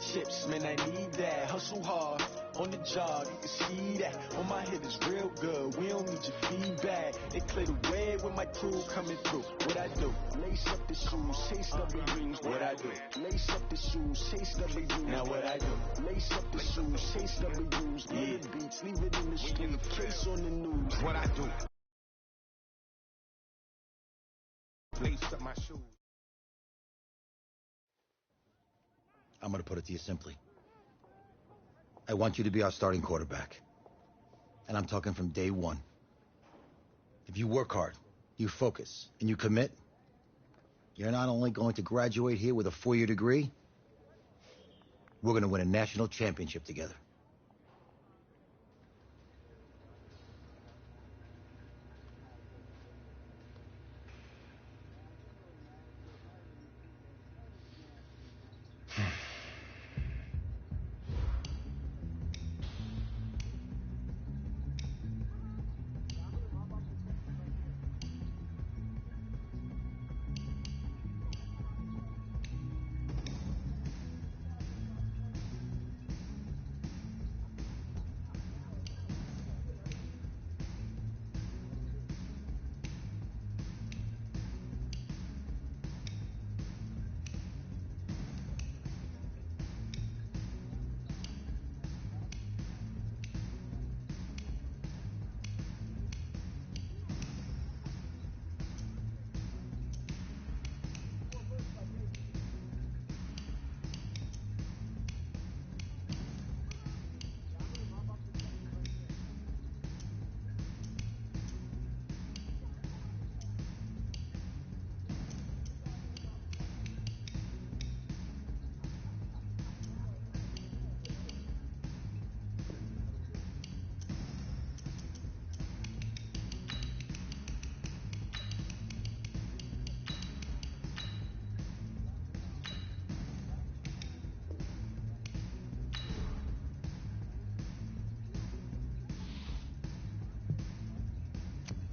chips, man, I need that. Hustle hard, on the job, you can see that. On my head is real good, we don't need your feedback. They clear the way with my crew coming through. What I do? Lace up the shoes, chase W's. What I do? Lace up the shoes, chase W's. Now what I do? Lace up the shoes, chase W's. Yeah. The beats, leave it in the street, case on the news. What I do? Lace up my shoes. I'm going to put it to you simply. I want you to be our starting quarterback. And I'm talking from day one. If you work hard, you focus, and you commit, you're not only going to graduate here with a 4-year degree, we're going to win a national championship together.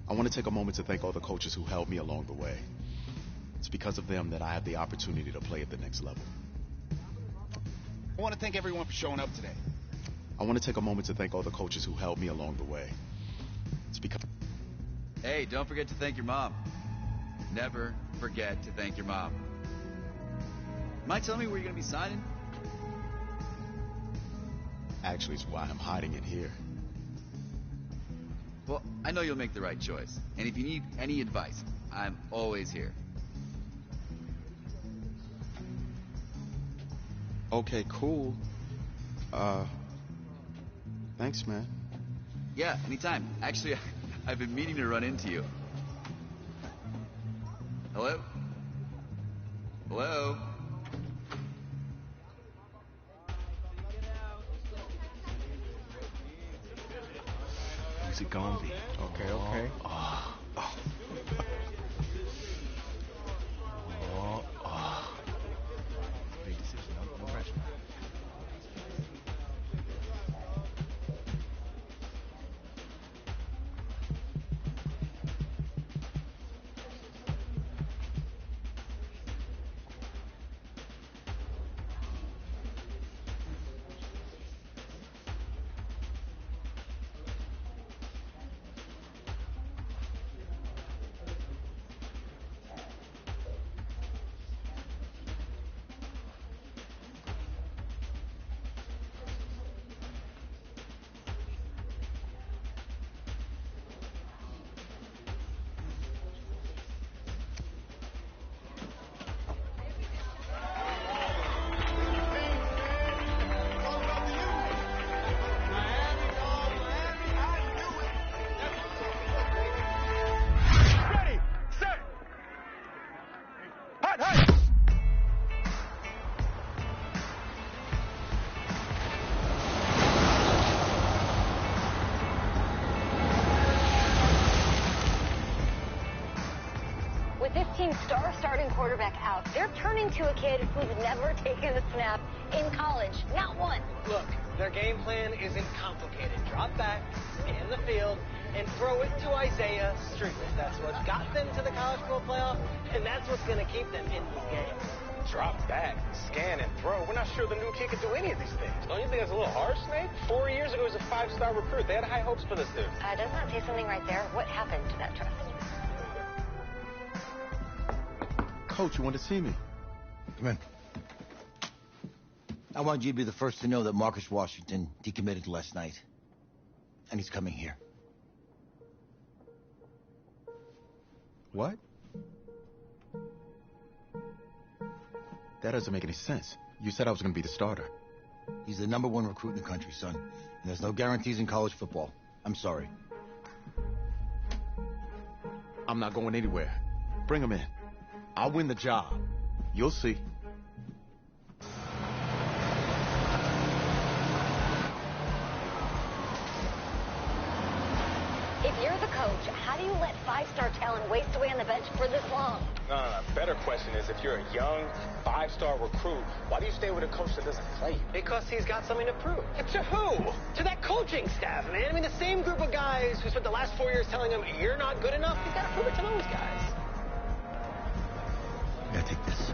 I want to take a moment to thank all the coaches who helped me along the way. It's because of them that I have the opportunity to play at the next level. I want to thank everyone for showing up today. I want to take a moment to thank all the coaches who helped me along the way. It's because... Hey, don't forget to thank your mom. Never forget to thank your mom. Mind telling me where you're going to be signing? Actually, it's why I'm hiding it here. Well, I know you'll make the right choice. And if you need any advice, I'm always here. Okay, cool. Thanks, man. Yeah, anytime. Actually, I've been meaning to run into you. Hello? Hello? Who's it gonna be? Okay, okay. Big decision, no pressure. With this team's star starting quarterback out, they're turning to a kid who's never taken a snap in college. Not one. Look, their game plan isn't complicated. Drop back, scan the field, and throw it to Isaiah Street. That's what got them to the College Football Playoff, and that's what's going to keep them in this game. Drop back, scan, and throw. We're not sure the new kid can do any of these things. Don't you think that's a little harsh, Snake? 4 years ago, he was a 5-star recruit. They had high hopes for this dude. Doesn't that say something right there? What happened to that trust? Coach, you want to see me? Come in. I want you to be the first to know that Marcus Washington decommitted last night. And he's coming here. What? That doesn't make any sense. You said I was going to be the starter. He's the #1 recruit in the country, son. And there's no guarantees in college football. I'm sorry. I'm not going anywhere. Bring him in. I'll win the job. You'll see. If you're the coach, how do you let 5-star talent waste away on the bench for this long? No. Better question is, if you're a young 5-star recruit, why do you stay with a coach that doesn't play? Because he's got something to prove. To who? To that coaching staff, man. I mean, the same group of guys who spent the last 4 years telling him, you're not good enough. He's got to prove it to those guys. Yeah, take this.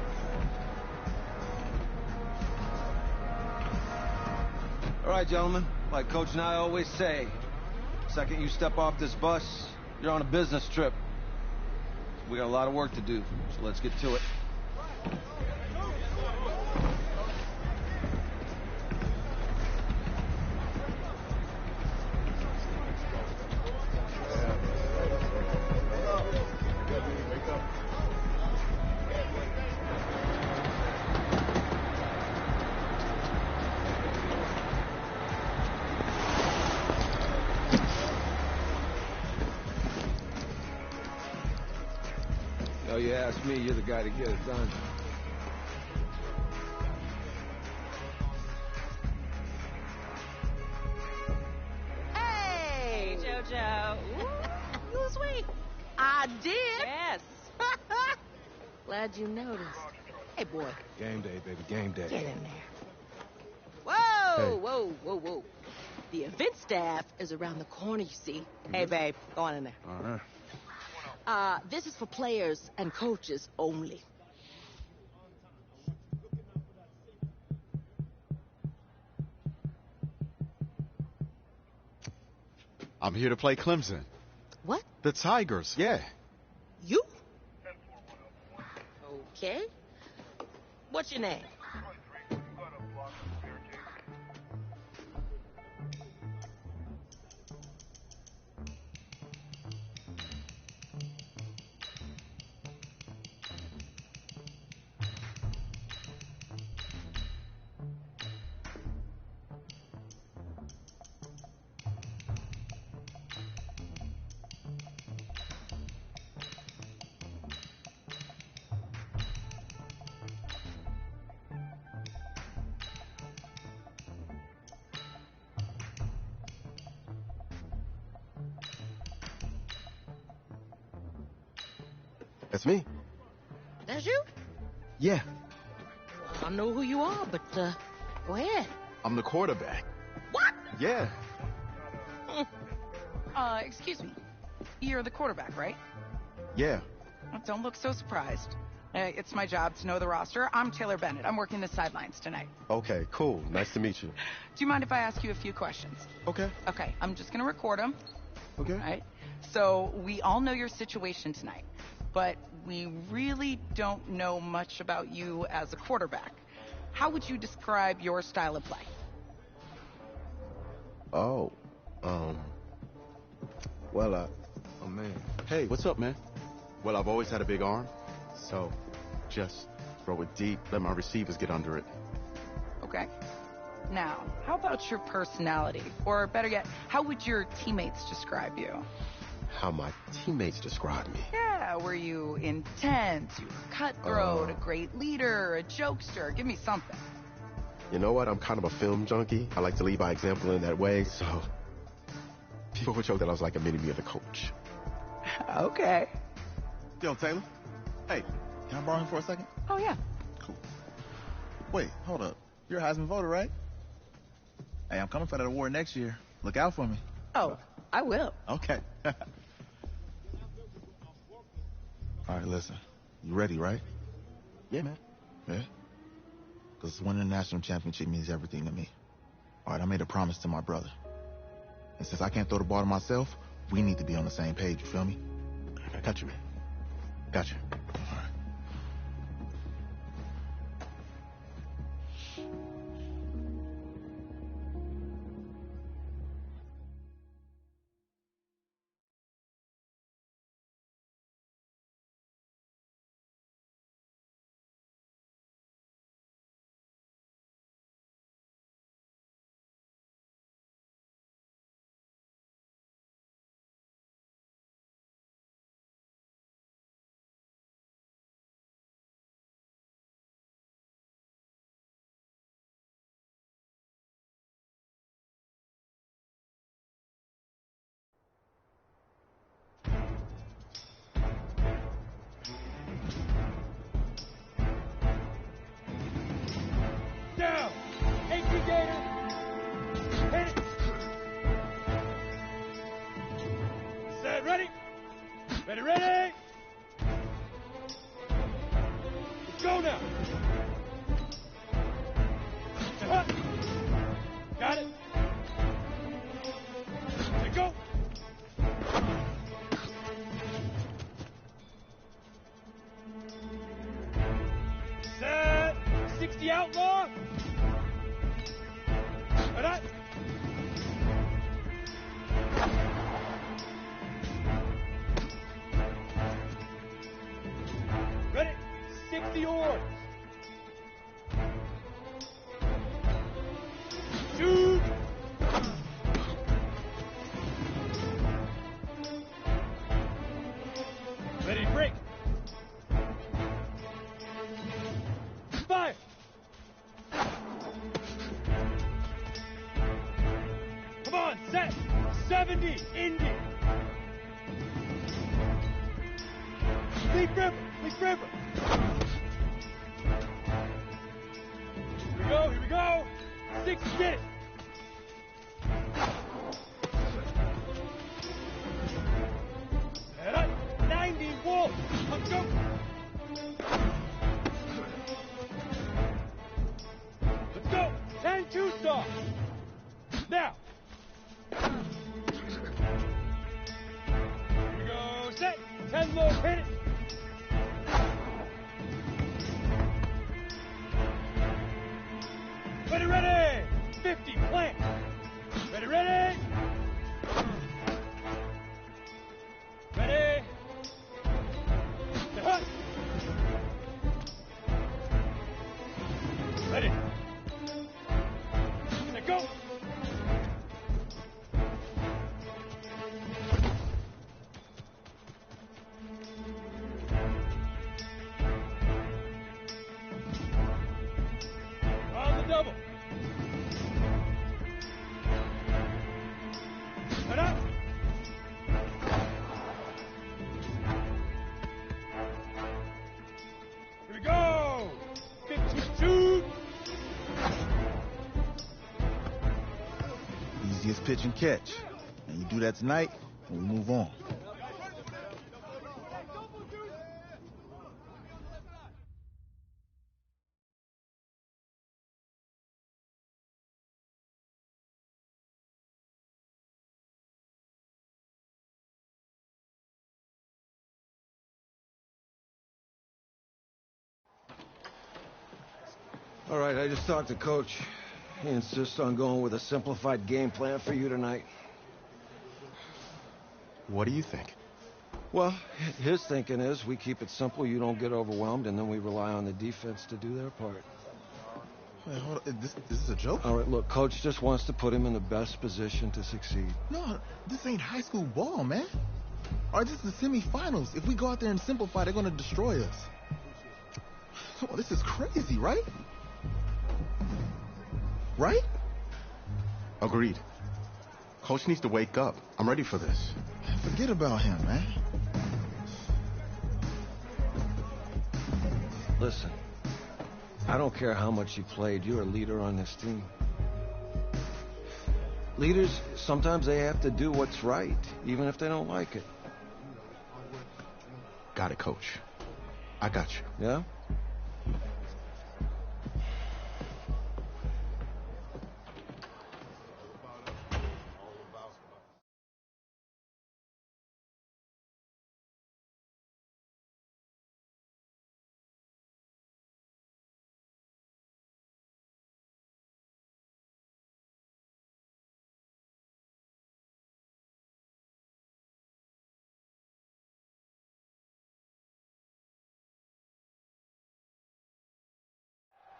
All right, gentlemen. Like Coach and I always say, second you step off this bus, you're on a business trip. We got a lot of work to do, so let's get to it. Oh, you ask me, you're the guy to get it done. Hey, JoJo. Ooh, you was sweet. I did. Yes. Glad you noticed. Hey, boy. Game day, baby, game day. Get in there. Whoa, whoa. The event staff is around the corner, you see. Hey, babe, go on in there. All right. This is for players and coaches only. I'm here to play Clemson. What? The Tigers, yeah. You? Okay. What's your name? That's me. That's you? Yeah, I know who you are, but go ahead. I'm the quarterback. What? Yeah. Excuse me. You're the quarterback, right? Yeah. Well, don't look so surprised. It's my job to know the roster. I'm Taylor Bennett. I'm working the sidelines tonight. Okay, cool. Nice to meet you. Do you mind if I ask you a few questions? Okay. Okay, I'm just going to record them. Okay. All right? So we all know your situation tonight, but we really don't know much about you as a quarterback. How would you describe your style of play? Oh, well, oh man. Hey, what's up, man? Well, I've always had a big arm, so just throw it deep, let my receivers get under it. Okay. Now, how about your personality? Or better yet, how would your teammates describe you? How my teammates describe me. Yeah, were you intense, you were cutthroat, a great leader, a jokester? Give me something. You know what? I'm kind of a film junkie. I like to lead by example in that way, so people would joke that I was like a mini-me of the coach. Okay. Yo, Taylor. Hey, can I borrow him for a second? Oh, yeah. Cool. Wait, hold up. You're a Heisman voter, right? Hey, I'm coming for that award next year. Look out for me. Oh, I will. Okay. All right, listen. You ready, right? Yeah, man. Yeah? Because winning the national championship means everything to me. All right, I made a promise to my brother. And since I can't throw the ball to myself, we need to be on the same page, you feel me? I got you, man. Got you. All right. Down! 18 Gator! Hit it! Set, ready? Ready, ready! Let's go now! Set, got it! Let go! Set! 60 outlaw! Alright! Ready? 60 oars! Shoot! Ready, break! Fire! Come on, set! 70, Indy! Leaf River! Leaf River! Here we go! 6, get it! Head up! 90, Wolf! Let's go! Let's go! 10, 2 star! Now! Here we go, set! 10 low, hit it! Ready, ready! 50, plant! Ready, ready! Ready! Hut! Ready! Set, go! On the double! Set up! Here we go! 52! Easiest pitch and catch. And you do that tonight, and we move on. All right, I just talked to Coach. He insists on going with a simplified game plan for you tonight. What do you think? Well, his thinking is we keep it simple, you don't get overwhelmed, and then we rely on the defense to do their part. Wait, hold on. This is a joke? All right, look, Coach just wants to put him in the best position to succeed. No, this ain't high school ball, man. All right, this is the semifinals. If we go out there and simplify, they're going to destroy us. Come on, this is crazy, right? Right? Agreed. Coach needs to wake up. I'm ready for this. Forget about him, man. Listen, I don't care how much you played. You're a leader on this team. Leaders, sometimes they have to do what's right, even if they don't like it. Got it, Coach. I got you. Yeah?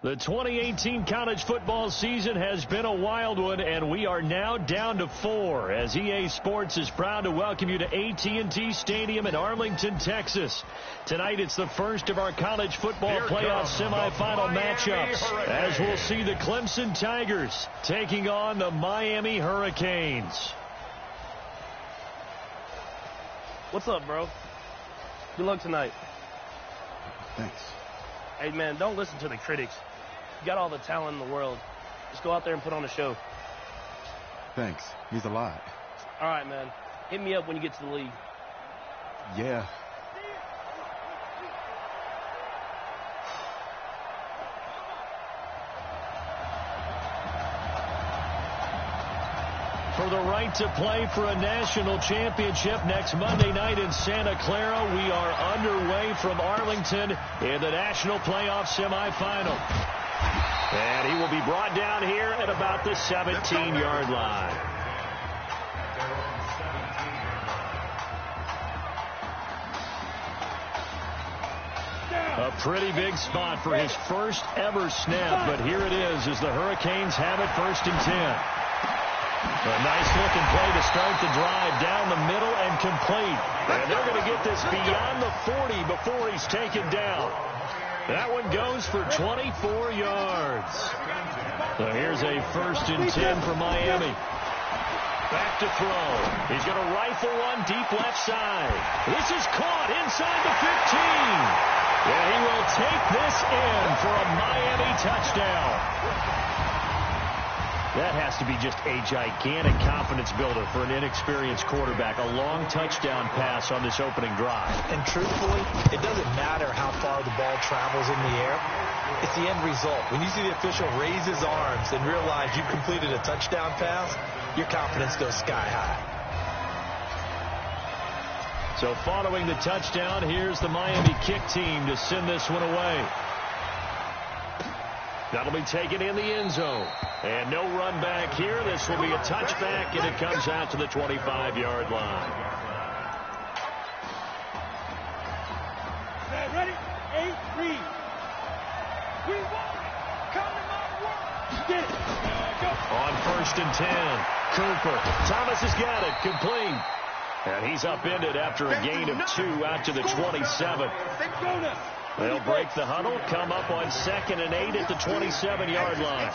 The 2018 college football season has been a wild one, and we are now down to 4 as EA Sports is proud to welcome you to AT&T Stadium in Arlington, Texas. Tonight, it's the first of our college football playoff semifinal matchups as we'll see the Clemson Tigers taking on the Miami Hurricanes. What's up, bro? Good luck tonight. Thanks. Hey, man, don't listen to the critics. You got all the talent in the world. Just go out there and put on a show. Thanks. Means a lot. All right, man. Hit me up when you get to the league. Yeah. For the right to play for a national championship next Monday night in Santa Clara, we are underway from Arlington in the national playoff semifinal. And he will be brought down here at about the 17-yard line. A pretty big spot for his first ever snap, but here it is as the Hurricanes have it 1st and 10. A nice looking play to start the drive down the middle and complete. And they're going to get this beyond the 40 before he's taken down. That one goes for 24 yards. So here's a 1st and 10 for Miami. Back to throw. He's going to rifle one deep left side. This is caught inside the 15. And he will take this in for a Miami touchdown. That has to be just a gigantic confidence builder for an inexperienced quarterback. A long touchdown pass on this opening drive. And truthfully, it doesn't matter how far the ball travels in the air. It's the end result. When you see the official raise his arms and realize you've completed a touchdown pass, your confidence goes sky high. So following the touchdown, here's the Miami kick team to send this one away. That'll be taken in the end zone. And no run back here. This will be a touchback, and it comes out to the 25-yard line. Okay, ready? 8, read. We want it. Come to my world. Get it. Go. On 1st and 10, Cooper. Thomas has got it. Complete. And he's upended after a gain of 2 out to the 27. They'll break the huddle, come up on 2nd and 8 at the 27-yard line.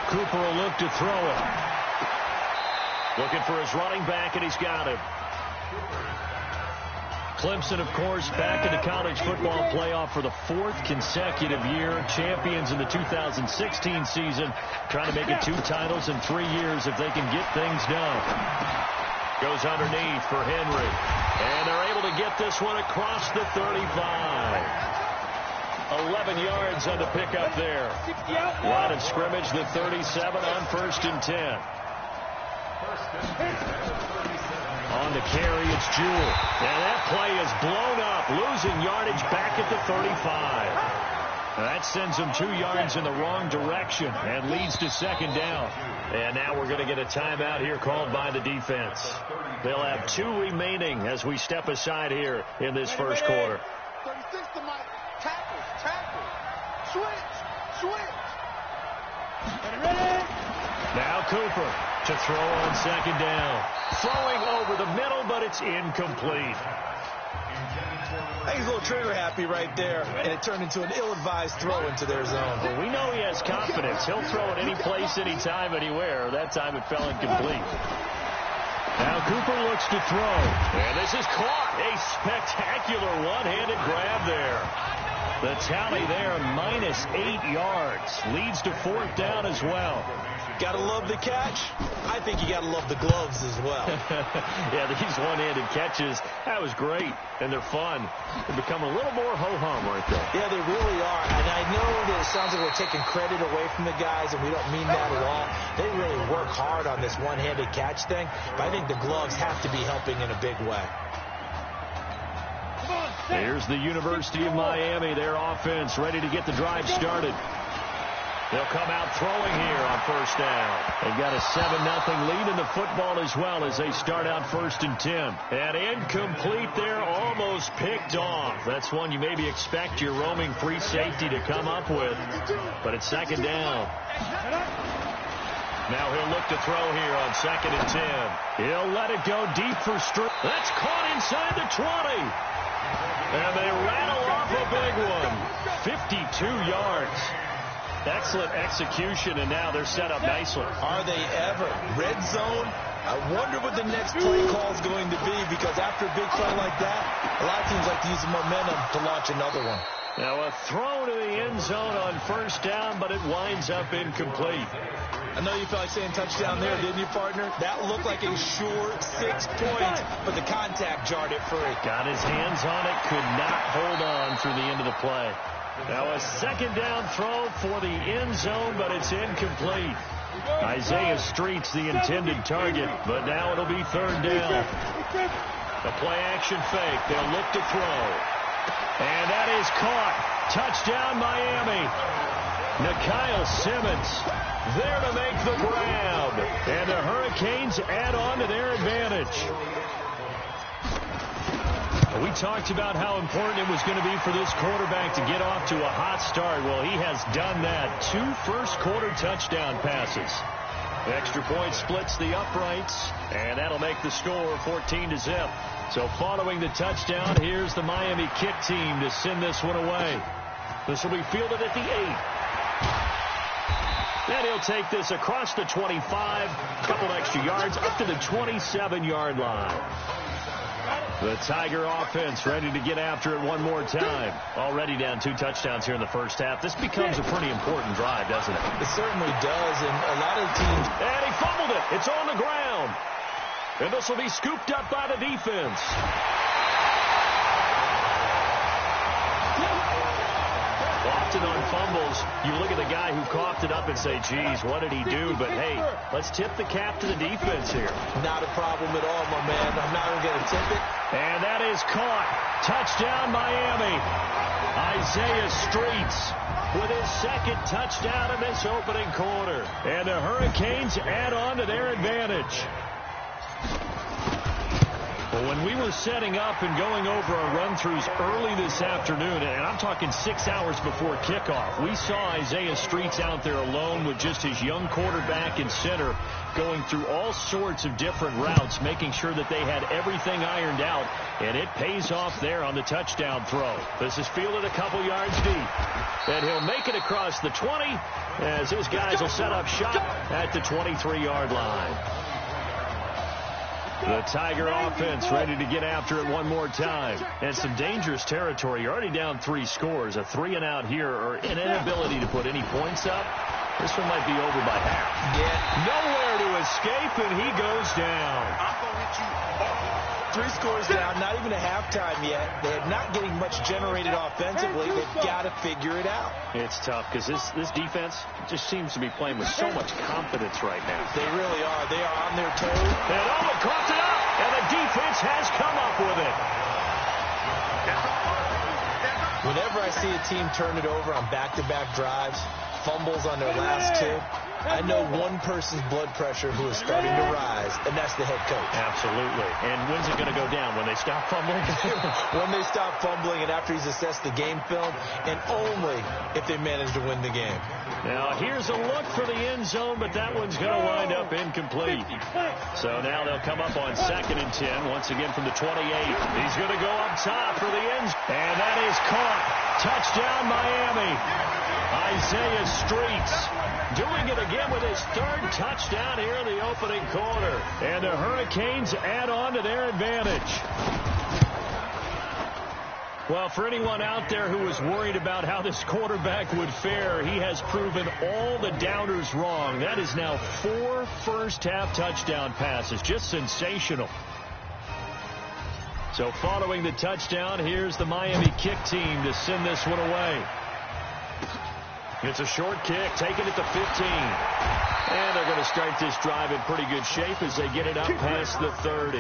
Cooper will look to throw it. Looking for his running back, and he's got him. Clemson, of course, back in the college football playoff for the 4th consecutive year. Champions in the 2016 season, trying to make it 2 titles in 3 years if they can get things done. Goes underneath for Henry. And they're able to get this one across the 35. 11 yards on the pickup there. Line of scrimmage, the 37 on 1st and 10. On the carry, it's Jewell. And that play is blown up, losing yardage back at the 35. That sends them 2 yards in the wrong direction and leads to 2nd down. And now we're going to get a timeout here called by the defense. They'll have 2 remaining as we step aside here in this first quarter. 36 to Mike. Tackle. Switch. Ready? Now Cooper to throw on 2nd down. Throwing over the middle, but it's incomplete. I think he's a little trigger happy right there, and it turned into an ill-advised throw into their zone. Well, we know he has confidence. He'll throw it any place, anytime, anywhere. That time it fell incomplete. Now Cooper looks to throw, and this is caught. A spectacular one-handed grab there. The tally there, -8 yards. Leads to 4th down as well. Gotta love the catch. I think you gotta love the gloves as well. Yeah, these one-handed catches, that was great, and they're fun. They become a little more ho-hum right there. Yeah, they really are, and I know that it sounds like we're taking credit away from the guys, and we don't mean that at all. They really work hard on this one-handed catch thing, but I think the gloves have to be helping in a big way. Here's the University of Miami, their offense ready to get the drive started. They'll come out throwing here on first down. They've got a 7-0 lead in the football as well as they start out 1st and 10. And incomplete there, almost picked off. That's one you maybe expect your roaming free safety to come up with. But it's 2nd down. Now he'll look to throw here on 2nd and 10. He'll let it go deep for Street. That's caught inside the 20. And they rattle off a big one. 52 yards. Excellent execution, and now they're set up nicely. Are they ever? Red zone? I wonder what the next play call is going to be, because after a big play like that, a lot of teams like to use the momentum to launch another one. Now a throw to the end zone on 1st down, but it winds up incomplete. I know you felt like saying touchdown there, didn't you, partner? That looked like a sure 6 points, but the contact jarred it free. Got his hands on it, could not hold on through the end of the play. Now a 2nd down throw for the end zone, but it's incomplete. Isaiah Street's the intended target, but now it'll be 3rd down. The play-action fake. They'll look to throw. And that is caught. Touchdown, Miami. Nikhil Simmons there to make the grab. And the Hurricanes add on to their advantage. We talked about how important it was going to be for this quarterback to get off to a hot start. Well, he has done that. 2 first-quarter touchdown passes. The extra point splits the uprights, and that'll make the score 14-0. So following the touchdown, here's the Miami kick team to send this one away. This will be fielded at the 8. And he'll take this across the 25, a couple extra yards, up to the 27-yard line. The Tiger offense ready to get after it one more time. Already down 2 touchdowns here in the first half. This becomes a pretty important drive, doesn't it? It certainly does, and a lot of teams... And he fumbled it. It's on the ground. And this will be scooped up by the defense. Often on fumbles, you look at the guy who coughed it up and say, geez, what did he do? But, hey, let's tip the cap to the defense here. Not a problem at all, my man. I'm not even going to tip it. And that is caught. Touchdown, Miami. Isaiah Streets with his 2nd touchdown in this opening quarter. And the Hurricanes add on to their advantage. Well, when we were setting up and going over our run-throughs early this afternoon, and I'm talking 6 hours before kickoff, we saw Isaiah Streets out there alone with just his young quarterback and center going through all sorts of different routes, making sure that they had everything ironed out, and it pays off there on the touchdown throw. This is fielded a couple yards deep, and he'll make it across the 20 as his guys will set up shop at the 23-yard line. The Tiger offense ready to get after it one more time. And some dangerous territory. You're already down 3 scores. A 3-and-out here or an inability to put any points up. This one might be over by half. Yeah. Nowhere to escape, and he goes down. 3 scores down, not even a halftime yet. They're not getting much generated offensively. They've got to figure it out. It's tough because this defense just seems to be playing with so much confidence right now. They really are. They are on their toes. And it caught it up, and the defense has come up with it. Whenever I see a team turn it over on back-to-back drives, fumbles on their last 2, I know one person's blood pressure who is starting to rise, and that's the head coach. Absolutely. And when's it going to go down? When they stop fumbling? When they stop fumbling and after he's assessed the game film, and only if they manage to win the game. Now, here's a look for the end zone, but that one's going to wind up incomplete. So now they'll come up on 2nd and 10, once again from the 28. He's going to go up top for the end zone. And that is caught. Touchdown, Miami. Isaiah Streets doing it again with his 3rd touchdown here in the opening quarter. And the Hurricanes add on to their advantage. Well, for anyone out there who was worried about how this quarterback would fare, he has proven all the doubters wrong. That is now 4 first-half touchdown passes. Just sensational. So following the touchdown, here's the Miami kick team to send this one away. It's a short kick, taking it to 15. And they're going to start this drive in pretty good shape as they get it up past the 30.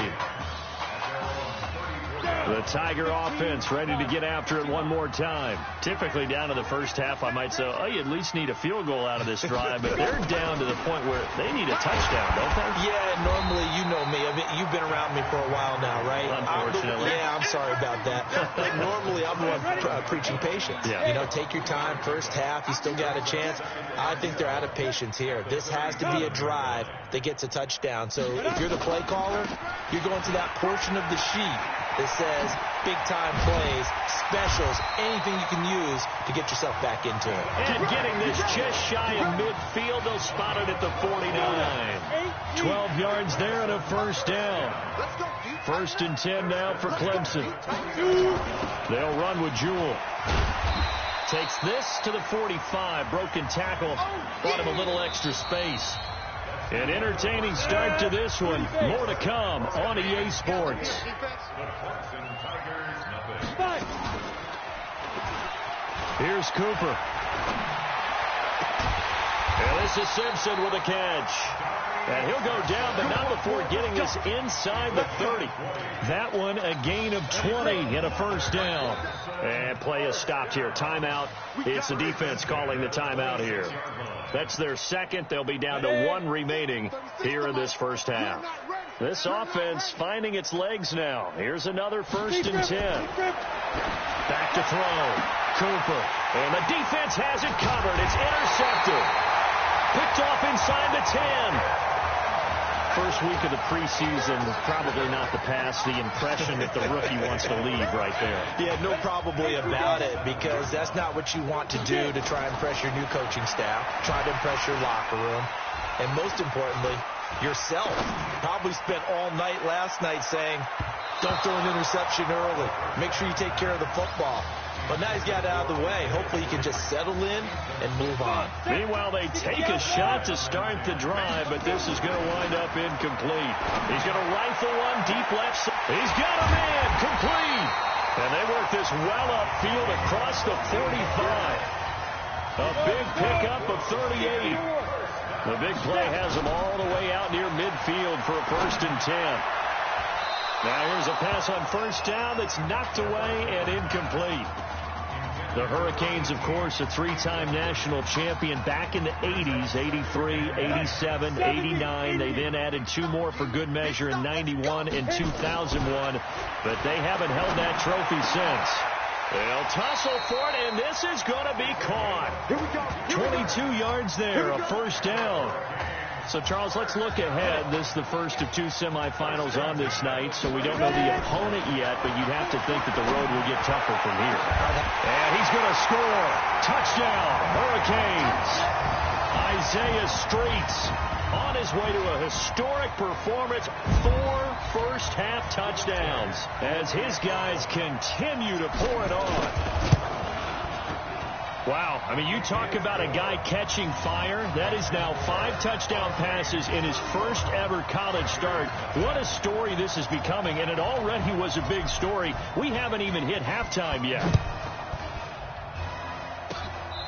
The Tiger offense ready to get after it one more time. Typically down to the first half, I might say, oh, you at least need a field goal out of this drive, but they're down to the point where they need a touchdown, don't they? Yeah, normally, you know me. I mean, you've been around me for a while now, right? Unfortunately. I'm sorry about that. Like, normally, I'm the one preaching patience. Yeah. You know, take your time, first half, you still got a chance. I think they're out of patience here. This has to be a drive that gets a touchdown. So if you're the play caller, you're going to that portion of the sheet that says big-time plays, specials, anything you can use to get yourself back into it. And getting this just shy of midfield, they'll spot it at the 49. 12 yards there and a first down. First and 10 now for Clemson. They'll run with Jewell. Takes this to the 45. Broken tackle. Bought him a little extra space. An entertaining start to this one. More to come on EA Sports. Here's Cooper. And this is Simpson with a catch. And he'll go down, but not before getting this inside the 30. That one a gain of 20 and a first down. And play is stopped here. Timeout. It's the defense calling the timeout here. That's their second. They'll be down to one remaining here in this first half. This offense finding its legs now. Here's another first and 10. Back to throw. Cooper. And the defense has it covered. It's intercepted. Picked off inside the 10. First week of the preseason, probably not the pass, the impression that the rookie wants to leave right there. Yeah, no probably about it, because that's not what you want to do to try and impress your new coaching staff, try to impress your locker room, and most importantly, yourself. Probably spent all night last night saying, don't throw an interception early. Make sure you take care of the football. But now he's got it out of the way. Hopefully he can just settle in and move on. Meanwhile, they take a shot to start the drive, but this is going to wind up incomplete. He's going to rifle one deep left side. He's got a man complete. And they work this well upfield across the 45. A big pickup of 38. The big play has them all the way out near midfield for a first and 10. Now here's a pass on first down that's knocked away and incomplete. The Hurricanes, of course, a three-time national champion back in the 80s, 83, 87, 89. They then added two more for good measure in 91 and 2001, but they haven't held that trophy since. They'll tussle for it, and this is going to be caught. 22 yards there, a first down. So, Charles, let's look ahead. This is the first of two semifinals on this night, so we don't know the opponent yet, but you'd have to think that the road will get tougher from here. And he's going to score. Touchdown, Hurricanes. Isaiah Streets on his way to a historic performance. 4 first-half touchdowns as his guys continue to pour it on. Wow, I mean, you talk about a guy catching fire. That is now 5 touchdown passes in his first ever college start. What a story this is becoming, and it already was a big story. We haven't even hit halftime yet.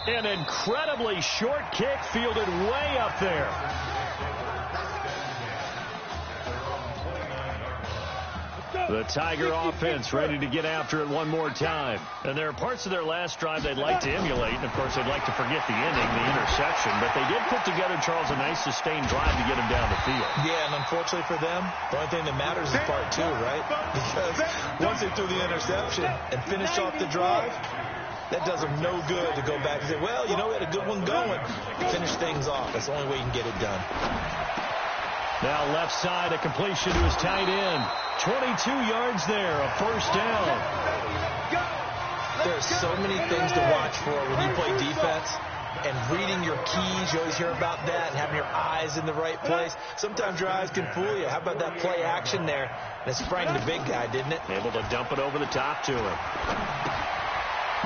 An incredibly short kick fielded way up there. The Tiger offense ready to get after it one more time. And there are parts of their last drive they'd like to emulate. And, of course, they'd like to forget the ending, the interception. But they did put together, Charles, a nice sustained drive to get him down the field. Yeah, and unfortunately for them, the only thing that matters is part 2, right? Because once they threw the interception and finished off the drive, that does them no good to go back and say, well, you know, we had a good one going. Finish things off. That's the only way you can get it done. Now left side, a completion to his tight end. 22 yards there, a first down. There's so many things to watch for when you play defense. And reading your keys, you always hear about that, and having your eyes in the right place. Sometimes your eyes can fool you. How about that play action there? And it sprang the big guy, didn't it? Able to dump it over the top to him.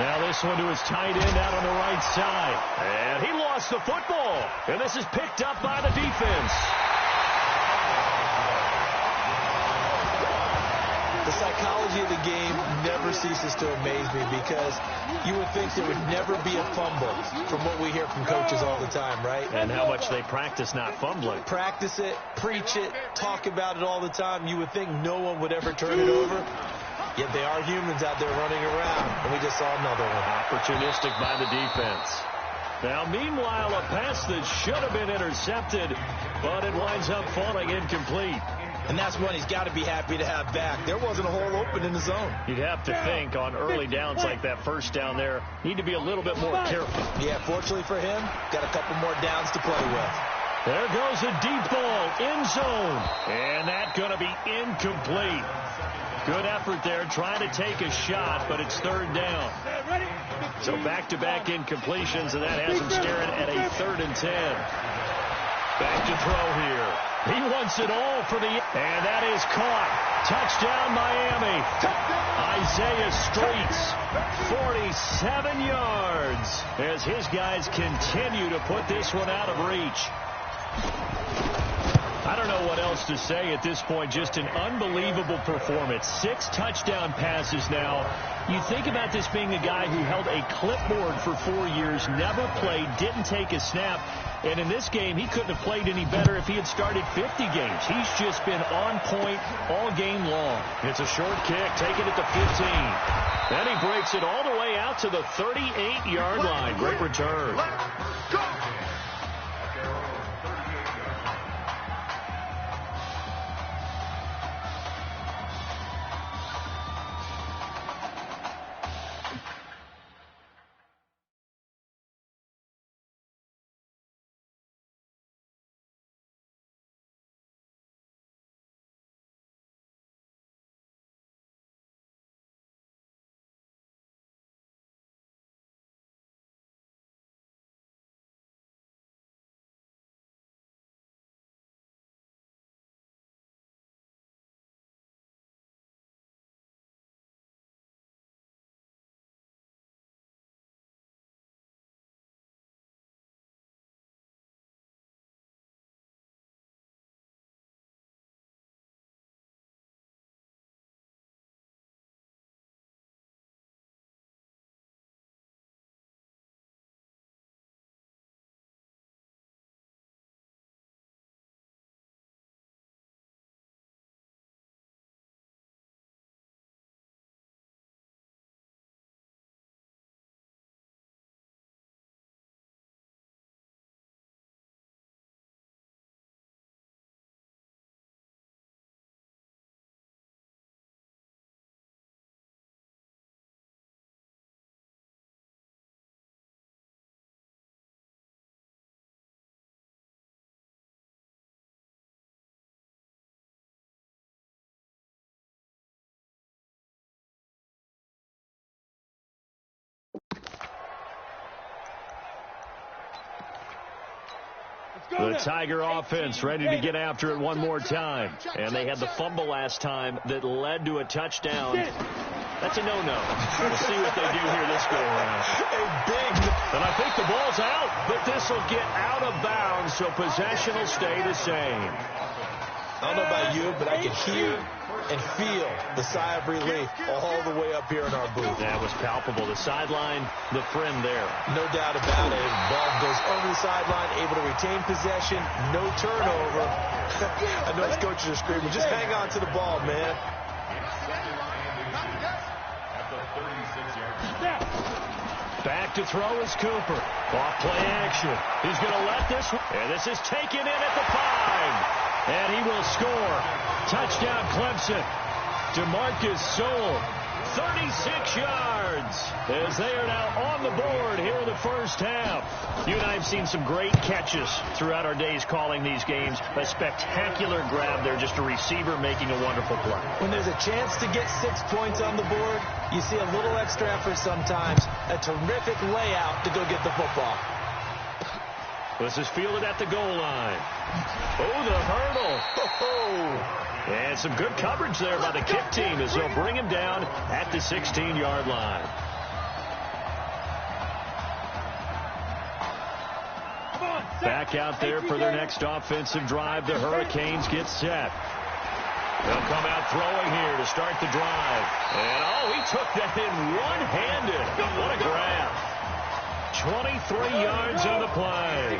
Now this one to his tight end out on the right side. And he lost the football. And this is picked up by the defense. The psychology of the game never ceases to amaze me, because you would think there would never be a fumble from what we hear from coaches all the time, right? And how much they practice not fumbling. Practice it, preach it, talk about it all the time. You would think no one would ever turn it over. Yet they are humans out there running around, and we just saw another one. Opportunistic by the defense. Now, meanwhile, a pass that should have been intercepted, but it winds up falling incomplete. And that's one he's got to be happy to have back. There wasn't a hole open in the zone. You'd have to think on early downs like that first down there, need to be a little bit more careful. Yeah, fortunately for him, got a couple more downs to play with. There goes a deep ball, end zone. And that's going to be incomplete. Good effort there, trying to take a shot, but it's third down. So back-to-back incompletions, and that has him staring at a 3rd and 10. Back to throw here. He wants it all for the... And that is caught. Touchdown, Miami. Isaiah Streets, 47 yards, as his guys continue to put this one out of reach. I don't know what else to say at this point. Just an unbelievable performance. 6 touchdown passes now. You think about this being a guy who held a clipboard for 4 years, never played, didn't take a snap. And in this game, he couldn't have played any better if he had started 50 games. He's just been on point all game long. It's a short kick, taken at the 15. Then he breaks it all the way out to the 38-yard line. Great return. The Tiger offense ready to get after it one more time. And they had the fumble last time that led to a touchdown. That's a no-no. We'll see what they do here this go-around. And I think the ball's out, but this will get out of bounds, so possession will stay the same. I don't know about you, but I can hear and feel the sigh of relief all the way up here in our booth. That was palpable. The sideline, the friend there. No doubt about it. Ball goes over the sideline, able to retain possession, no turnover. I know his coaches are screaming, just hang on to the ball, man. Back to throw is Cooper. Off play action. He's going to let this one. And this is taken in at the 5. And he will score. Touchdown Clemson. DeMarcus Sowell, 36 yards, as they are now on the board here in the first half. You and I have seen some great catches throughout our days calling these games. A spectacular grab there, just a receiver making a wonderful play. When there's a chance to get 6 points on the board, you see a little extra effort sometimes. A terrific layout to go get the football. This is fielded at the goal line. Oh, the hurdle. Oh. And some good coverage there by the kick team as they'll bring him down at the 16-yard line. Back out there for their next offensive drive. The Hurricanes get set. They'll come out throwing here to start the drive. And, oh, he took that in one-handed. What a grab. 23 yards on the play.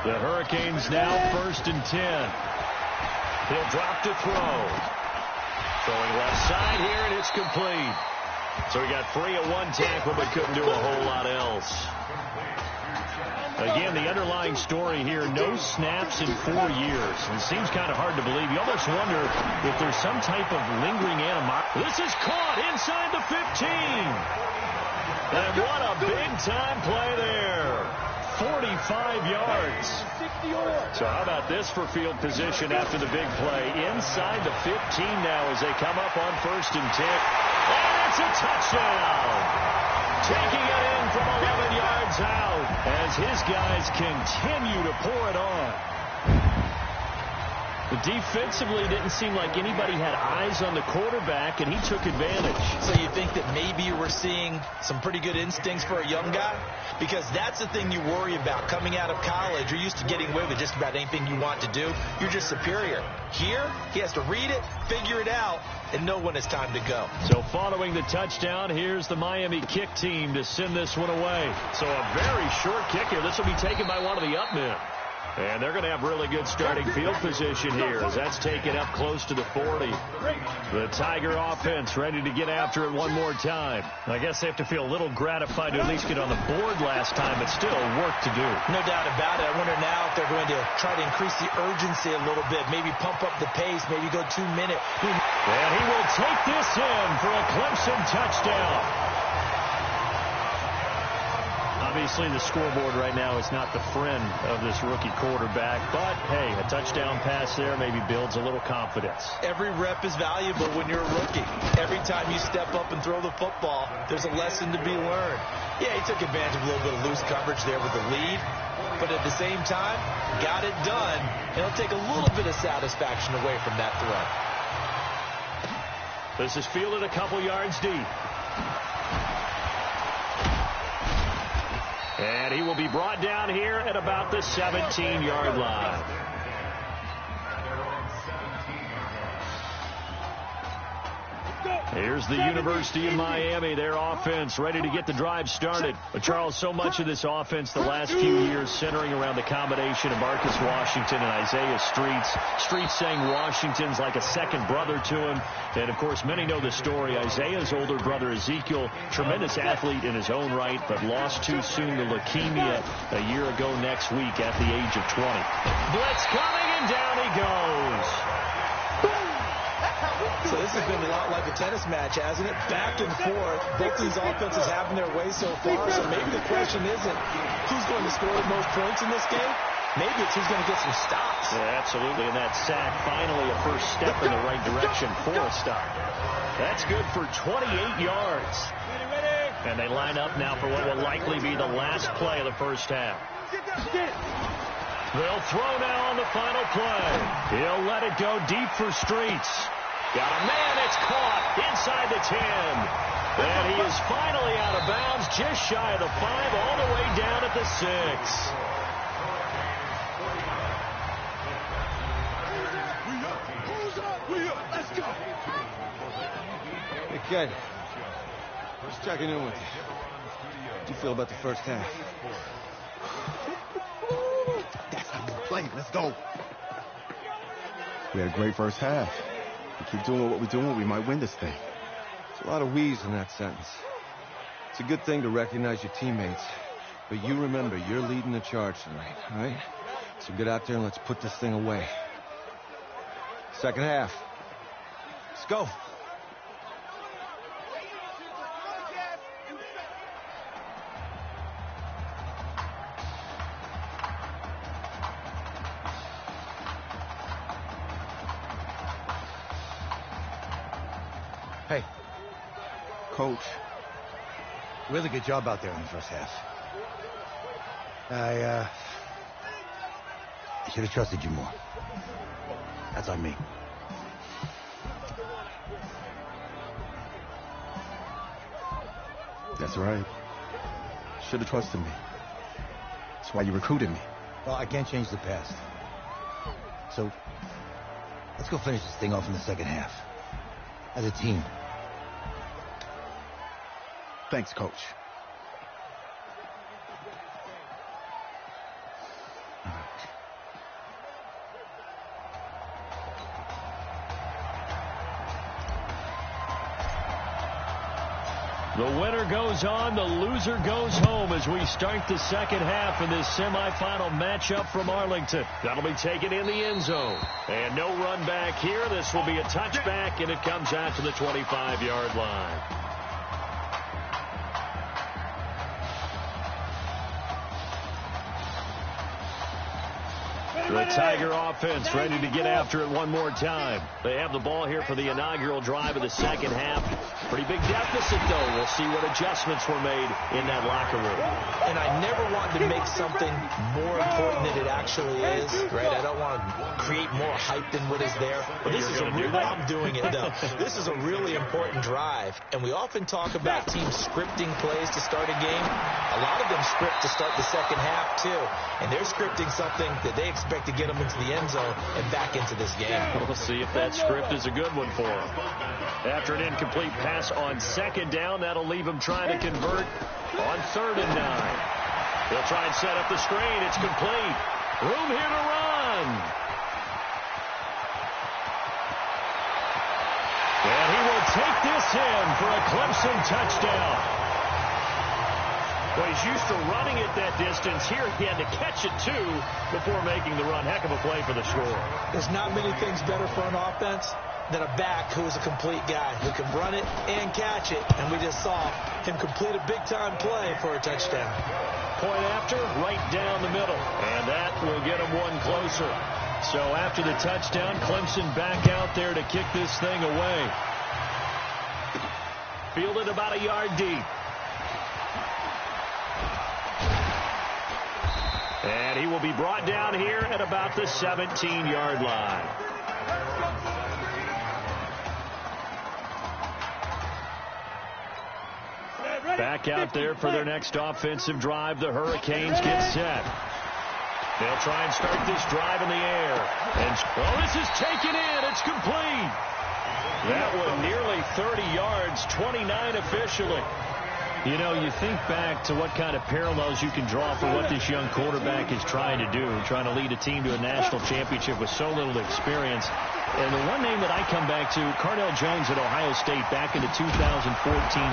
The Hurricanes now 1st and 10. He'll drop to throw. Throwing left side here, and it's complete. So we got 3 at one tackle, but couldn't do a whole lot else. Again, the underlying story here, no snaps in 4 years. It seems kind of hard to believe. You almost wonder if there's some type of lingering animosity. This is caught inside the 15. And what a big-time play there. 45 yards. So how about this for field position after the big play? Inside the 15 now as they come up on 1st and 10. And it's a touchdown. Taking it in from 11 yards out as his guys continue to pour it on. But defensively, it didn't seem like anybody had eyes on the quarterback, and he took advantage. So you think that maybe we're seeing some pretty good instincts for a young guy? Because that's the thing you worry about. Coming out of college, you're used to getting away with just about anything you want to do. You're just superior. Here, he has to read it, figure it out, and know when it's time to go. So following the touchdown, here's the Miami kick team to send this one away. So a very short kick here. This will be taken by one of the up men. And they're going to have really good starting field position here as that's taken up close to the 40. The Tiger offense ready to get after it one more time. I guess they have to feel a little gratified to at least get on the board last time, but still work to do. No doubt about it. I wonder now if they're going to try to increase the urgency a little bit, maybe pump up the pace, maybe go 2-minute. And he will take this in for a Clemson touchdown. Obviously, the scoreboard right now is not the friend of this rookie quarterback, but, hey, a touchdown pass there maybe builds a little confidence. Every rep is valuable when you're a rookie. Every time you step up and throw the football, there's a lesson to be learned. Yeah, he took advantage of a little bit of loose coverage there with the lead, but at the same time, got it done. It'll take a little bit of satisfaction away from that throw. This is fielded a couple yards deep. And he will be brought down here at about the 17-yard line. Here's the University of Miami, their offense ready to get the drive started. But Charles, so much of this offense the last few years centering around the combination of Marcus Washington and Isaiah Streets. Streets saying Washington's like a second brother to him. And, of course, many know the story. Isaiah's older brother, Ezekiel, tremendous athlete in his own right, but lost too soon to leukemia a year ago next week at the age of 20. Blitz coming, and down he goes. So this has been a lot like a tennis match, hasn't it? Back and forth. Both these offenses having their way so far. So maybe the question isn't who's going to score the most points in this game. Maybe it's who's going to get some stops. Yeah, absolutely. And that sack, finally a first step in the right direction for a stop. That's good for 28 yards. And they line up now for what will likely be the last play of the first half. They'll throw now on the final play. He'll let it go deep for Streets. Got a man, it's caught inside the 10. And he is finally out of bounds, just shy of the 5, all the way down at the 6. Let's go. Hey, kid. Just checking in with you. How'd you feel about the first half? That's how you play. Let's go. We had a great first half. We keep doing what we're doing, we might win this thing. There's a lot of we's in that sentence. It's a good thing to recognize your teammates, but you remember you're leading the charge tonight, all right? So get out there and let's put this thing away. Second half. Let's go. Hey. Coach. Really good job out there in the first half. I should have trusted you more. That's on me. That's right. Should have trusted me. That's why you recruited me. Well, I can't change the past. So, let's go finish this thing off in the second half. As a team. Thanks, Coach. The winner goes on, the loser goes home as we start the second half in this semifinal matchup from Arlington. That'll be taken in the end zone. And no run back here. This will be a touchback, and it comes out to the 25-yard line. The Tiger offense ready to get after it one more time. They have the ball here for the inaugural drive of the second half. Pretty big deficit, though. We'll see what adjustments were made in that locker room. And I never want to make something more important than it actually is, right? I don't want to create more hype than what is there. But this is I'm doing it, though. This is a really important drive. And we often talk about teams scripting plays to start a game. A lot of them script to start the second half, too. And they're scripting something that they expect to get them into the end zone and back into this game. We'll see if that script is a good one for them. After an incomplete pass on second down, that'll leave him trying to convert on 3rd and 9. He'll try and set up the screen. It's complete. Room here to run. And he will take this in for a Clemson touchdown. Well, he's used to running it that distance. Here he had to catch it, too, before making the run. Heck of a play for the score. There's not many things better for an offense than a back who is a complete guy who can run it and catch it. And we just saw him complete a big-time play for a touchdown. Point after, right down the middle. And that will get him one closer. So after the touchdown, Clemson back out there to kick this thing away. Fielded about a yard deep. And he will be brought down here at about the 17-yard line. Back out there for their next offensive drive. The Hurricanes get set. They'll try and start this drive in the air. And this is taken in. It's complete. That one nearly 30 yards, 29 officially. You know, you think back to what kind of parallels you can draw for what this young quarterback is trying to do, trying to lead a team to a national championship with so little experience. And the one name that I come back to, Cardell Jones at Ohio State back in the 2014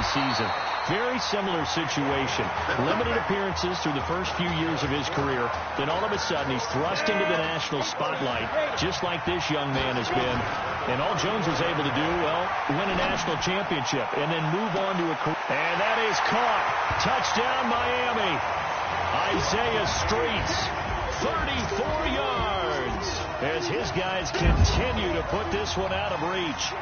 season. Very similar situation. Limited appearances through the first few years of his career. Then all of a sudden he's thrust into the national spotlight, just like this young man has been. And all Jones was able to do, well, win a national championship and then move on to a career. And that is caught. Touchdown, Miami. Isaiah Streets, 34 yards, as his guys continue to put this one out of reach.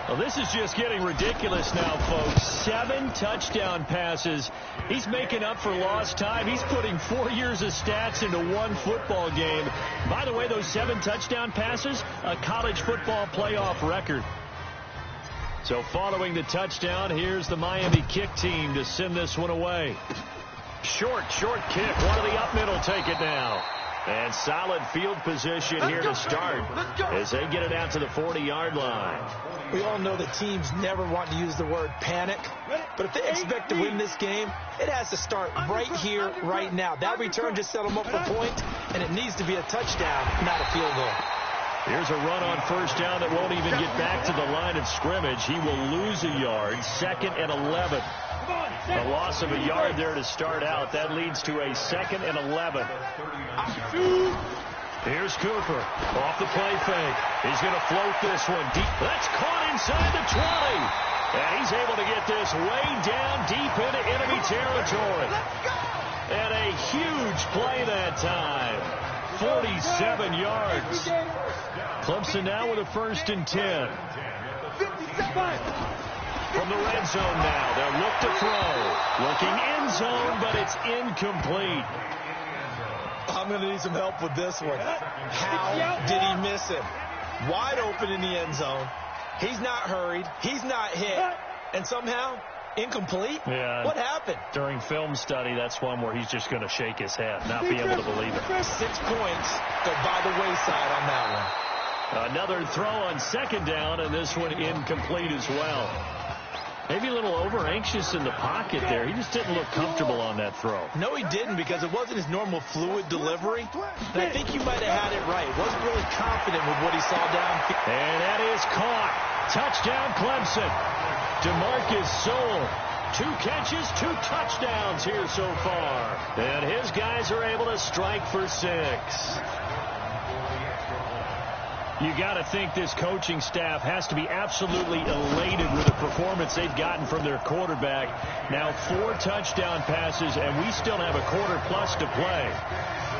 Well, this is just getting ridiculous now, folks. 7 touchdown passes. He's making up for lost time. He's putting 4 years of stats into one football game. By the way, those 7 touchdown passes, a college football playoff record. So following the touchdown, here's the Miami kick team to send this one away. Short kick. One of the up middle take it now. And solid field position here to start as they get it out to the 40-yard line. We all know that teams never want to use the word panic, but if they expect to win this game, it has to start right here, right now. That return just set them up for a point, and it needs to be a touchdown, not a field goal. Here's a run on first down that won't even get back to the line of scrimmage. He will lose a yard, 2nd and 11. A loss of a yard there to start out. That leads to a 2nd and 11. Here's Cooper off the play fake. He's going to float this one deep. That's caught inside the 20. And he's able to get this way down deep into enemy territory. And a huge play that time. 47 yards. Clemson now with a 1st and 10. From the red zone now, they'll look to throw. Looking end zone, but it's incomplete. I'm going to need some help with this one. How did he miss him? Wide open in the end zone. He's not hurried. He's not hit. And somehow, incomplete? Yeah. What happened? During film study, that's one where he's just going to shake his head, not be able to believe it. 6 points go by the wayside on that one. Another throw on 2nd down, and this one incomplete as well. Maybe a little over-anxious in the pocket there. He just didn't look comfortable on that throw. No, he didn't, because it wasn't his normal fluid delivery. And I think you might have had it right. Wasn't really confident with what he saw downfield. And that is caught. Touchdown, Clemson. DeMarcus Soule. 2 catches, 2 touchdowns here so far. And his guys are able to strike for 6. You got to think this coaching staff has to be absolutely elated with the performance they've gotten from their quarterback. Now 4 touchdown passes, and we still have a quarter plus to play.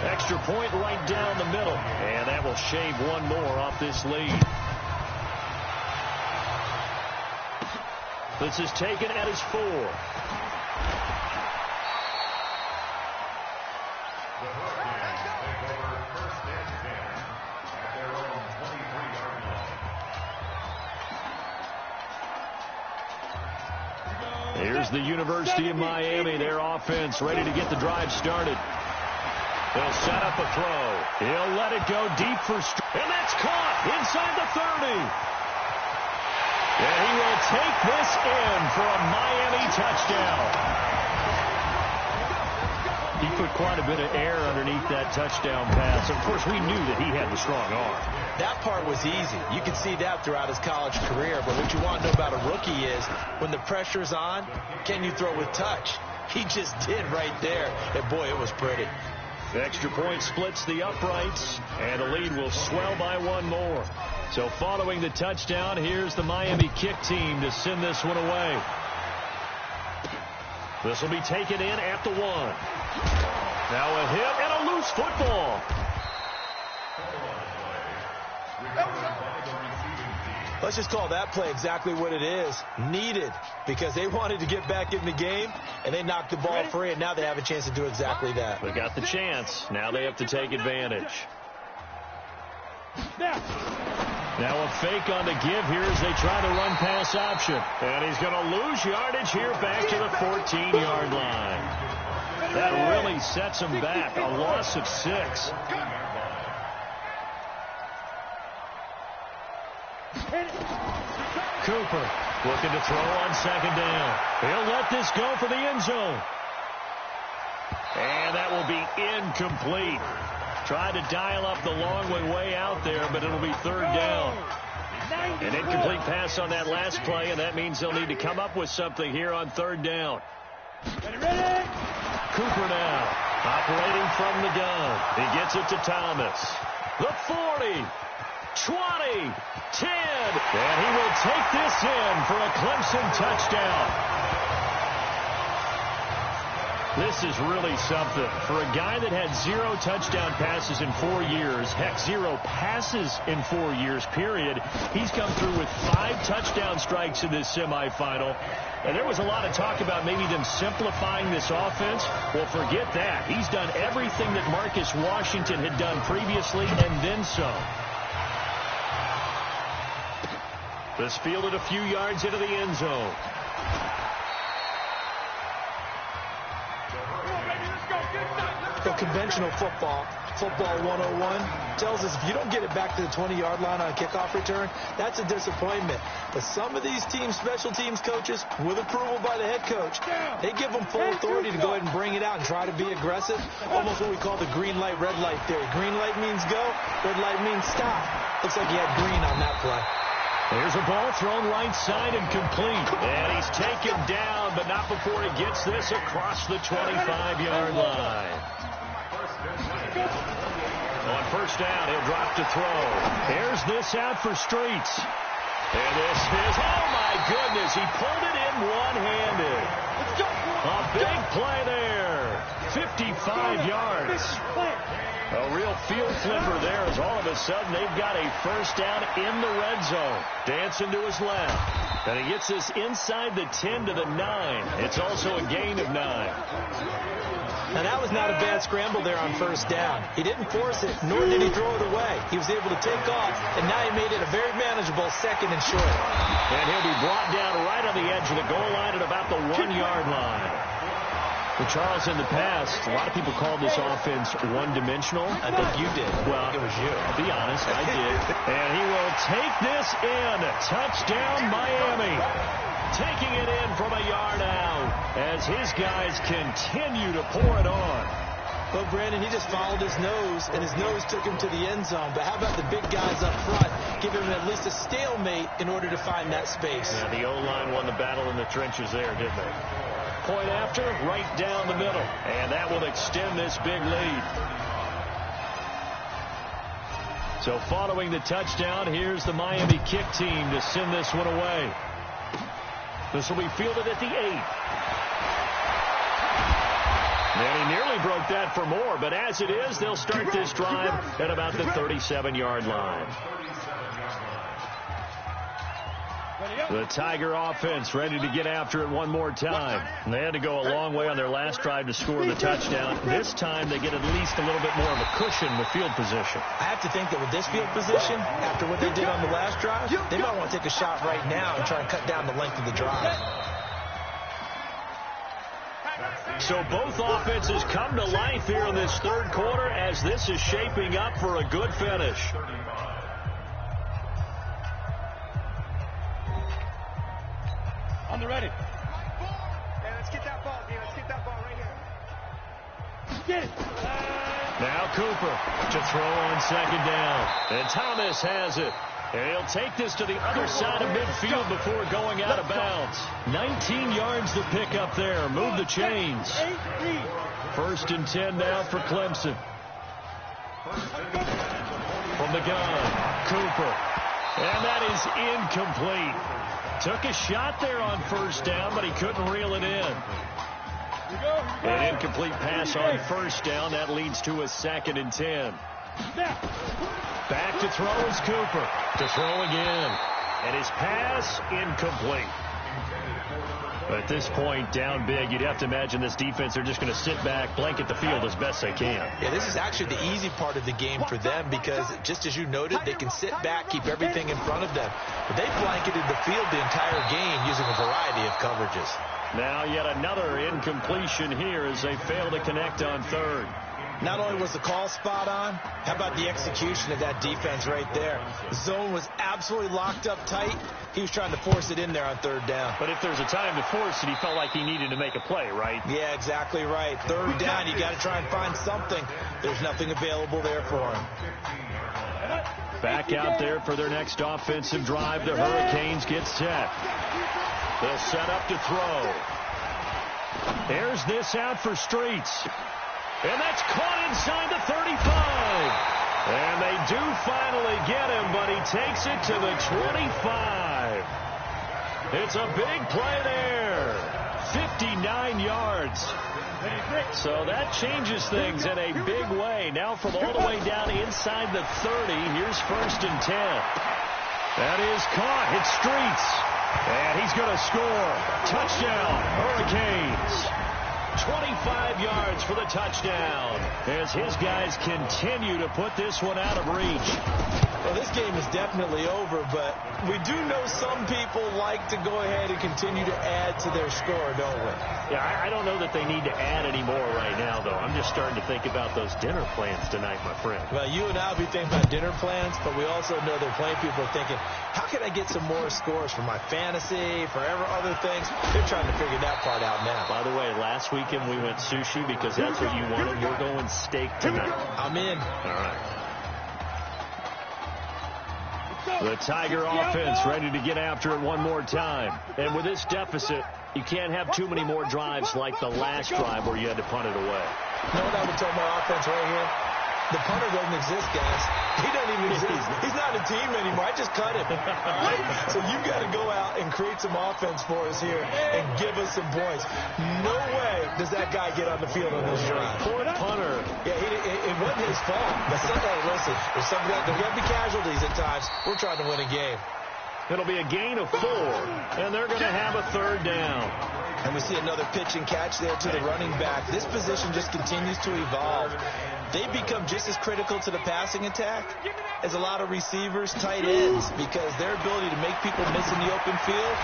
Extra point right down the middle, and that will shave 1 more off this lead. This is taken at his 4. Here's the University of Miami, their offense ready to get the drive started. They'll set up a throw. He'll let it go deep for and that's caught inside the 30. And he will take this in for a Miami touchdown. He put quite a bit of air underneath that touchdown pass. Of course, we knew that he had the strong arm. That part was easy. You can see that throughout his college career. But what you want to know about a rookie is when the pressure's on, can you throw with touch? He just did right there. And, boy, it was pretty. The extra point splits the uprights, and the lead will swell by 1 more. So following the touchdown, here's the Miami kick team to send this one away. This will be taken in at the 1. Now a hit and a loose football. Let's just call that play exactly what it is. Needed, because they wanted to get back in the game, and they knocked the ball free, and now they have a chance to do exactly that. They got the chance. Now they have to take advantage. Now a fake on the give here as they try the run-pass option. And he's going to lose yardage here back to the 14-yard line. That really sets him back. A loss of 6. Cooper looking to throw on 2nd down. He'll let this go for the end zone. And that will be incomplete. Tried to dial up the long way out there, but it'll be 3rd down. An incomplete pass on that last play, and that means they'll need to come up with something here on 3rd down. Cooper now operating from the gun. He gets it to Thomas. The 40, 20, 10, and he will take this in for a Clemson touchdown. This is really something. For a guy that had 0 touchdown passes in 4 years, heck, 0 passes in 4 years, period, he's come through with 5 touchdown strikes in this semifinal. And there was a lot of talk about maybe them simplifying this offense. Well, forget that. He's done everything that Marcus Washington had done previously and then some. This fielded a few yards into the end zone. The conventional football 101, tells us if you don't get it back to the 20-yard line on a kickoff return, that's a disappointment. But some of these teams, special teams coaches, with approval by the head coach, they give them full authority to go ahead and bring it out and try to be aggressive. Almost what we call the green light, red light theory. Green light means go, red light means stop. Looks like he had green on that play. There's a ball thrown right side and complete. And he's taken down, but not before he gets this across the 25-yard line. On 1st down, he'll drop to throw. Here's this out for Streets. And this is, oh my goodness, he pulled it in one-handed. A big play there. 55 yards. A real field flipper there as all of a sudden they've got a 1st down in the red zone. Dancing to his left. And he gets this inside the 10 to the 9. It's also a gain of 9. Now, that was not a bad scramble there on 1st down. He didn't force it, nor did he throw it away. He was able to take off, and now he made it a very manageable 2nd and short. And he'll be brought down right on the edge of the goal line at about the 1-yard line. For Charles, in the past, a lot of people called this offense one-dimensional. I think you did. Well, it was you. I'll be honest, I did. And he will take this in. Touchdown, Miami. Taking it in from a yard out as his guys continue to pour it on. Well, Brandon, he just followed his nose, and his nose took him to the end zone. But how about the big guys up front? Give him at least a stalemate in order to find that space. Yeah, the O-line won the battle in the trenches there, didn't they? Point after, right down the middle. And that will extend this big lead. So following the touchdown, here's the Miami kick team to send this one away. This will be fielded at the 8. And he nearly broke that for more, but as it is, they'll start this drive at about the 37-yard line. The Tiger offense ready to get after it one more time. And they had to go a long way on their last drive to score the touchdown. This time they get at least a little bit more of a cushion with field position. I have to think that with this field position, after what they did on the last drive, they might want to take a shot right now and try and cut down the length of the drive. So both offenses come to life here in this third quarter as this is shaping up for a good finish. On the ready. Hey, let's get that ball, dude. Let's get that ball right here. Get it. Now Cooper to throw on second down. And Thomas has it. And he'll take this to the other side of midfield before going out of bounds. 19 yards to pick up there. Move the chains. 1st and 10 now for Clemson. From the gun, Cooper. And that is incomplete. Took a shot there on 1st down, but he couldn't reel it in. An incomplete pass on 1st down. That leads to a 2nd and 10. Back to throw is Cooper. To throw again. And his pass incomplete. But at this point, down big, you'd have to imagine this defense, they're just going to sit back, blanket the field as best they can. Yeah, this is actually the easy part of the game for them because, just as you noted, they can sit back, keep everything in front of them. But they blanketed the field the entire game using a variety of coverages. Now yet another incompletion here as they fail to connect on 3rd. Not only was the call spot on, how about the execution of that defense right there? The zone was absolutely locked up tight. He was trying to force it in there on 3rd down. But if there's a time to force it, he felt like he needed to make a play, right? Yeah, exactly right. 3rd down, you got to try and find something. There's nothing available there for him. Back out there for their next offensive drive. The Hurricanes get set. They'll set up to throw. There's this out for Streets. And that's caught inside the 35. And they do finally get him, but he takes it to the 25. It's a big play there. 59 yards. So that changes things in a big way. Now from all the way down inside the 30, here's 1st and 10. That is caught. It's Streets. And he's going to score. Touchdown, Hurricanes. 25 yards for the touchdown as his guys continue to put this one out of reach. Well, this game is definitely over, but we do know some people like to go ahead and continue to add to their score, don't we? Yeah, I don't know that they need to add any more right now, though. I'm just starting to think about those dinner plans tonight, my friend. Well, you and I will be thinking about dinner plans, but we also know that plenty of people are thinking, how can I get some more scores for my fantasy, for other things? They're trying to figure that part out now. By the way, last weekend we went sushi because that's what you wanted. We're going steak tonight. I'm in. All right. The Tiger offense ready to get after it one more time. And with this deficit, you can't have too many more drives like the last drive where you had to punt it away. You know what I would tell my offense right here? The punter doesn't exist, guys. He doesn't even exist. He's not a team anymore. I just cut him. All right? So you got to go out and create some offense for us here and give us some points. No way does that guy get on the field on this drive. Poor punter. Yeah, it wasn't his fault. But hey, listen, there's going to be casualties at times. We're trying to win a game. It'll be a gain of 4, and they're going to have a 3rd down. And we see another pitch and catch there to the running back. This position just continues to evolve. They become just as critical to the passing attack as a lot of receivers, tight ends, because their ability to make people miss in the open field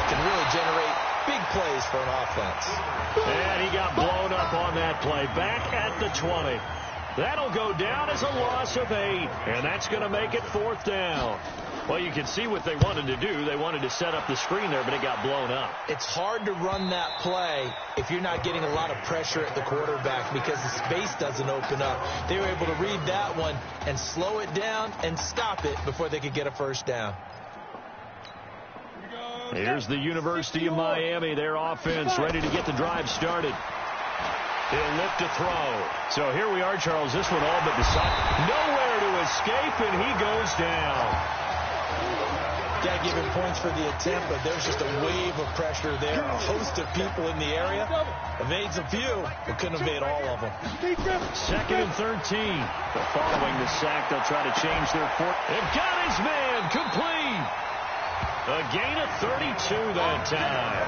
can really generate big plays for an offense. And he got blown up on that play. Back at the 20. That'll go down as a loss of 8, and that's going to make it 4th down. Well, you can see what they wanted to do. They wanted to set up the screen there, but it got blown up. It's hard to run that play if you're not getting a lot of pressure at the quarterback because the space doesn't open up. They were able to read that one and slow it down and stop it before they could get a first down. Here's the University of Miami, their offense ready to get the drive started. He'll look to throw. So here we are, Charles. This one all but decided. Nowhere to escape, and he goes down. Got to give him points for the attempt, but there's just a wave of pressure there. A host of people in the area. Evades a few, but couldn't evade all of them. 2nd and 13. But following the sack, they'll try to change their fort. They've got his man complete. A gain of 32 that time.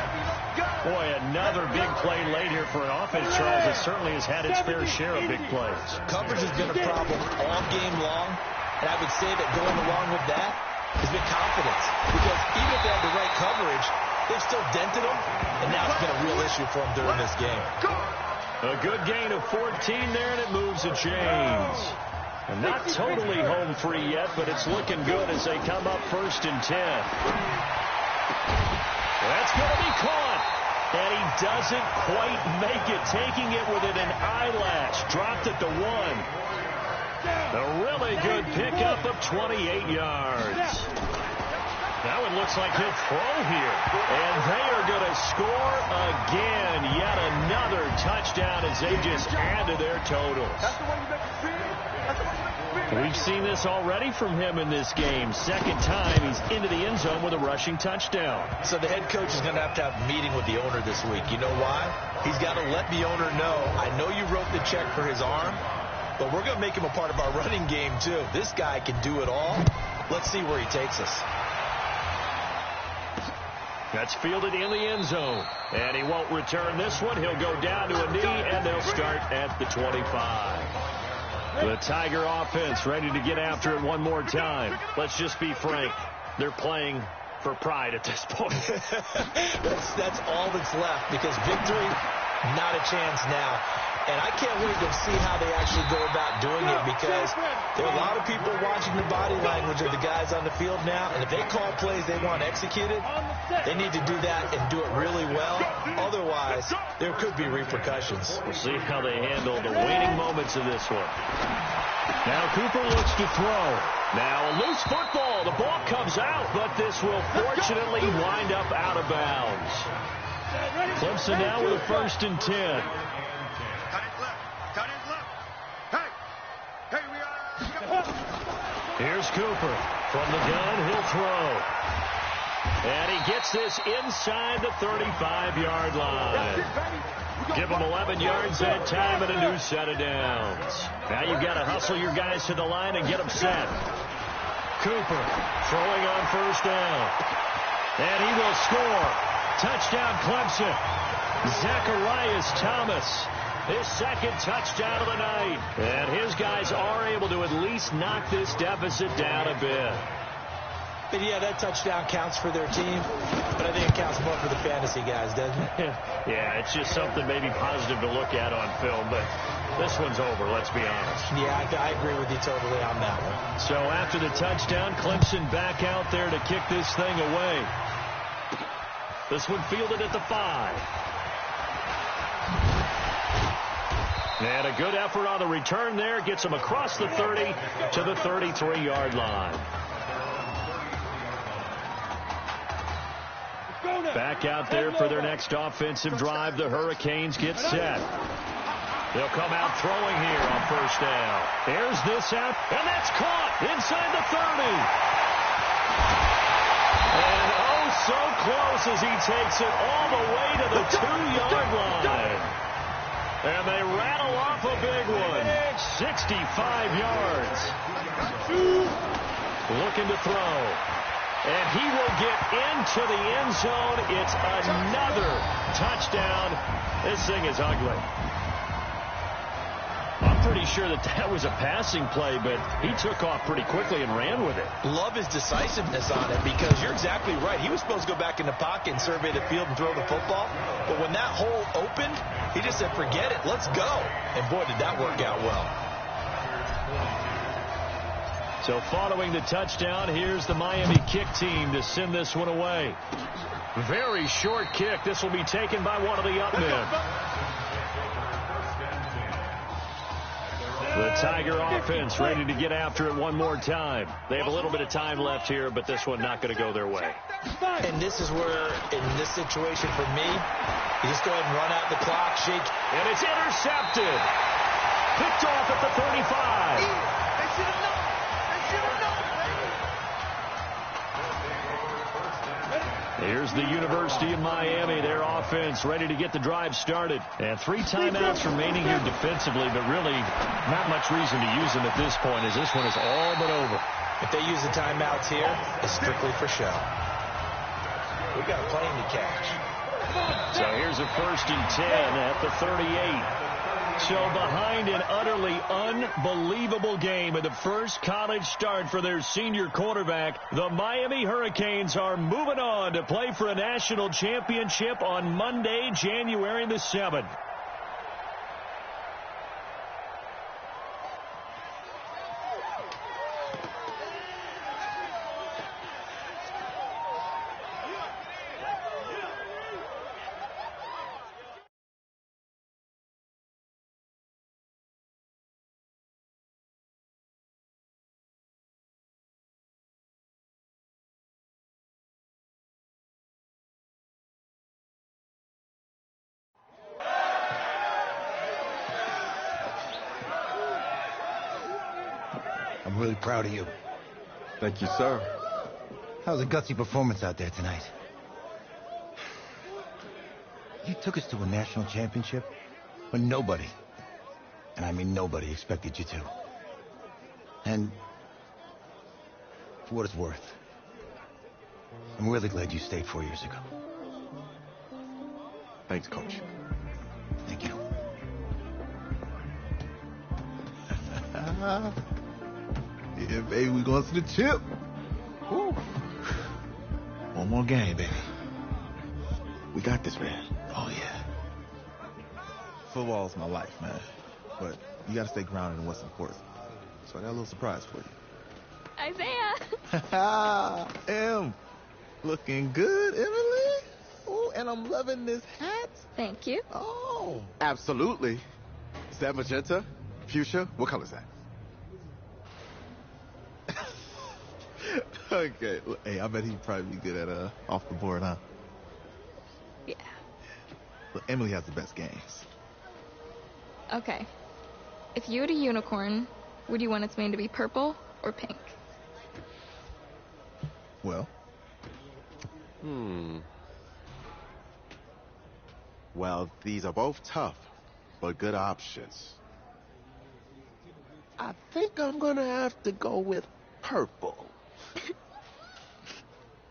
Boy, another big play late here for an offense, Charles, that certainly has had its fair share of big plays. Coverage has been a problem all game long, and I would say that going along with that has been confidence. Because even if they had the right coverage, they've still dented them, and now it's been a real issue for them during this game. A good gain of 14 there, and it moves the chains. And not totally home free yet, but it's looking good as they come up 1st and 10. That's going to be caught. And he doesn't quite make it, taking it within an eyelash. Dropped it to 1. A really good pickup of 28 yards. That one looks like he'll throw here. And they are going to score again. Yet another touchdown as they just add to their totals. We've seen this already from him in this game. 2nd time he's into the end zone with a rushing touchdown. So the head coach is going to have a meeting with the owner this week. You know why? He's got to let the owner know, I know you wrote the check for his arm, but we're going to make him a part of our running game too. This guy can do it all. Let's see where he takes us. That's fielded in the end zone. And he won't return this one. He'll go down to a knee, and they'll start at the 25. The Tiger offense ready to get after it one more time. Let's just be frank. They're playing for pride at this point. That's all that's left because victory, not a chance now. And I can't wait to see how they actually go about doing it because there are a lot of people watching the body language of the guys on the field now. And if they call plays they want executed, they need to do that and do it really well. Otherwise, there could be repercussions. We'll see how they handle the waning moments of this one. Now Cooper looks to throw. Now a loose football. The ball comes out, but this will fortunately wind up out of bounds. Clemson now with a 1st and 10. Here's Cooper. From the gun, he'll throw. And he gets this inside the 35-yard line. Give him 11 yards that time and a new set of downs. Now you've got to hustle your guys to the line and get them set. Cooper throwing on 1st down. And he will score. Touchdown Clemson. Zacharias Thomas. His 2nd touchdown of the night. And his guys are able to at least knock this deficit down a bit. And yeah, that touchdown counts for their team, but I think it counts more for the fantasy guys, doesn't it? Yeah, it's just something maybe positive to look at on film, but this one's over, let's be honest. Yeah, I agree with you totally on that one. So after the touchdown, Clemson back out there to kick this thing away. This one fielded at the 5. And a good effort on the return there. Gets them across the 30 to the 33-yard line. Back out there for their next offensive drive. The Hurricanes get set. They'll come out throwing here on 1st down. There's this out, and that's caught inside the 30. And oh, so close as he takes it all the way to the 2-yard line. And they rattle off a big one. 65 yards. Looking to throw. And he will get into the end zone. It's another touchdown. This thing is ugly. I'm pretty sure that was a passing play, but he took off pretty quickly and ran with it. Love his decisiveness on it because you're exactly right. He was supposed to go back in the pocket and survey the field and throw the football. But when that hole opened, he just said, forget it, let's go. And boy, did that work out well. So following the touchdown, here's the Miami kick team to send this one away. Very short kick. This will be taken by one of the up men. The Tiger offense ready to get after it one more time. They have a little bit of time left here, but this one not going to go their way. And this is where, in this situation for me, you just go ahead and run out the clock, shake. And it's intercepted. Picked off at the 35. Here's the University of Miami, their offense ready to get the drive started. And 3 timeouts remaining here defensively, but really not much reason to use them at this point as this one is all but over. If they use the timeouts here, it's strictly for show. We've got a plane to catch. So here's a 1st and 10 at the 38. So behind an utterly unbelievable game in the first college start for their senior quarterback, the Miami Hurricanes are moving on to play for a national championship on Monday, January the 7th. I'm really proud of you. Thank you, sir. That was a gutsy performance out there tonight. You took us to a national championship when nobody, and I mean nobody, expected you to. And for what it's worth, I'm really glad you stayed 4 years ago. Thanks, Coach. Thank you. Yeah, baby, we going to the chip. Woo. One more game, baby. We got this, man. Oh, yeah. Football's my life, man. But you got to stay grounded in what's important. So I got a little surprise for you. Isaiah. Em, looking good, Emily. Oh, and I'm loving this hat. Thank you. Oh. Absolutely. Is that magenta? Fuchsia? What color is that? Okay. Hey, I bet he'd probably be good at off the board, huh? Yeah. Look, Emily has the best games. Okay. If you had a unicorn, would you want its mane to be purple or pink? Well. Well, these are both tough, but good options. I think I'm gonna have to go with purple.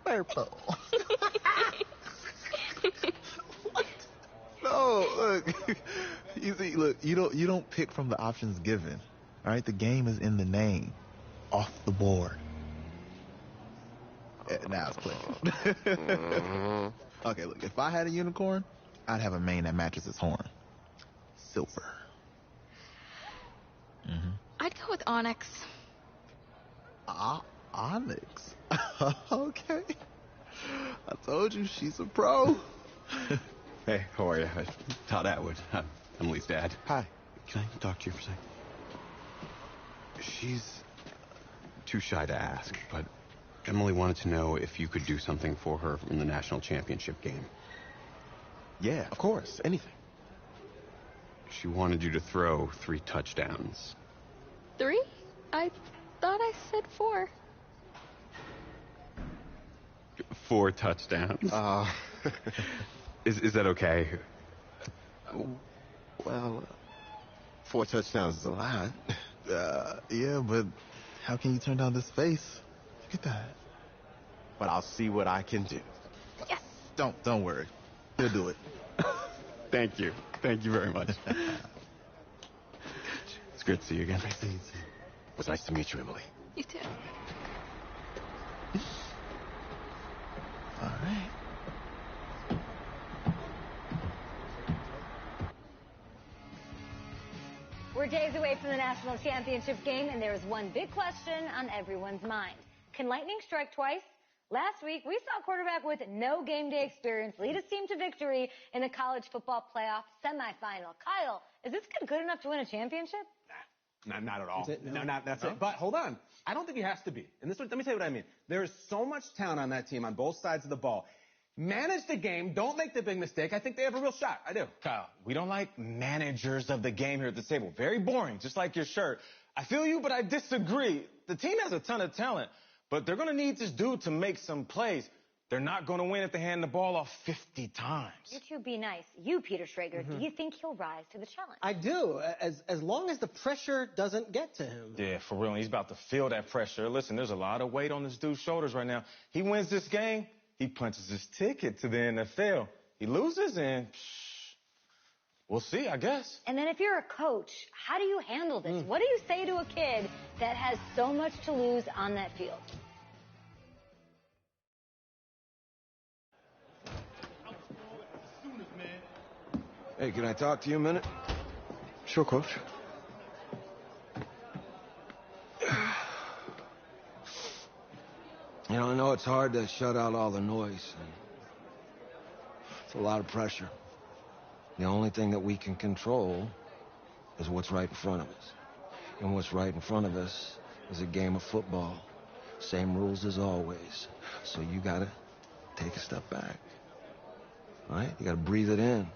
Purple. What? No, look. You see, look, you don't pick from the options given. All right, the game is in the name, off the board. Now it's clicking. Okay, look, if I had a unicorn, I'd have a mane that matches its horn. Silver. I'd go with onyx. Onyx? Okay. I told you, she's a pro. Hey, how are you? Todd Atwood. I'm Emily's dad. Hi. Can I talk to you for a second? She's too shy to ask, but Emily wanted to know if you could do something for her in the national championship game. Yeah, of course. Anything. She wanted you to throw 3 touchdowns. 3? I thought I said 4. 4 touchdowns? Is that okay? Well, 4 touchdowns is a lot. Yeah, but how can you turn down this face? Look at that. But I'll see what I can do. Yes. Don't worry. He'll do it. Thank you. Thank you very much. It's great to see you again. It was nice to meet you, Emily. You too. All right. We're We're days away from the national championship game, and there's one big question on everyone's mind. Can lightning strike twice? Last week, we saw a quarterback with no game day experience lead his team to victory in the college football playoff semifinal. Kyle, is this kid good enough to win a championship? Not at all. That's it? No, that's it. But hold on. I don't think he has to be. And let me tell you what I mean. There's so much talent on that team on both sides of the ball. Manage the game. Don't make the big mistake. I think they have a real shot. I do. Kyle, we don't like managers of the game here at this table. Very boring, just like your shirt. I feel you, but I disagree. The team has a ton of talent, but they're going to need this dude to make some plays. They're not going to win if they hand the ball off 50 times. You two be nice. You, Peter Schrager, do you think he'll rise to the challenge? I do, as long as the pressure doesn't get to him. Yeah, for real. He's about to feel that pressure. Listen, there's a lot of weight on this dude's shoulders right now. He wins this game, he punches his ticket to the NFL. He loses, and we'll see, I guess. And then if you're a coach, how do you handle this? What do you say to a kid that has so much to lose on that field? Hey, can I talk to you a minute? Sure, Coach. You know, I know it's hard to shut out all the noise. And it's a lot of pressure. The only thing that we can control is what's right in front of us. And what's right in front of us is a game of football. Same rules as always. So you gotta take a step back. All right? You gotta breathe it in.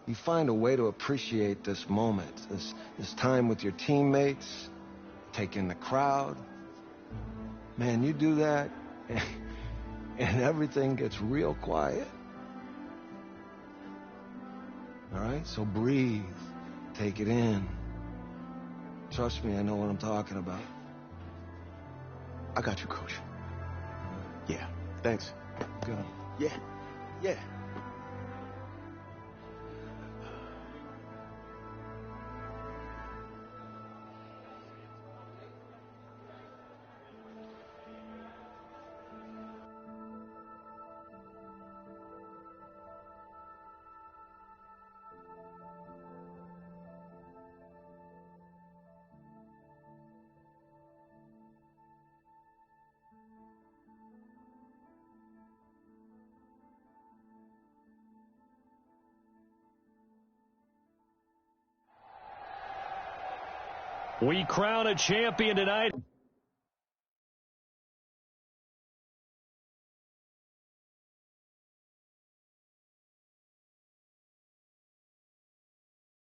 You find a way to appreciate this moment, this time with your teammates, take in the crowd. Man, you do that, and everything gets real quiet. All right? So breathe. Take it in. Trust me, I know what I'm talking about. I got you, Coach. Yeah, thanks. Good. Yeah. We crown a champion tonight.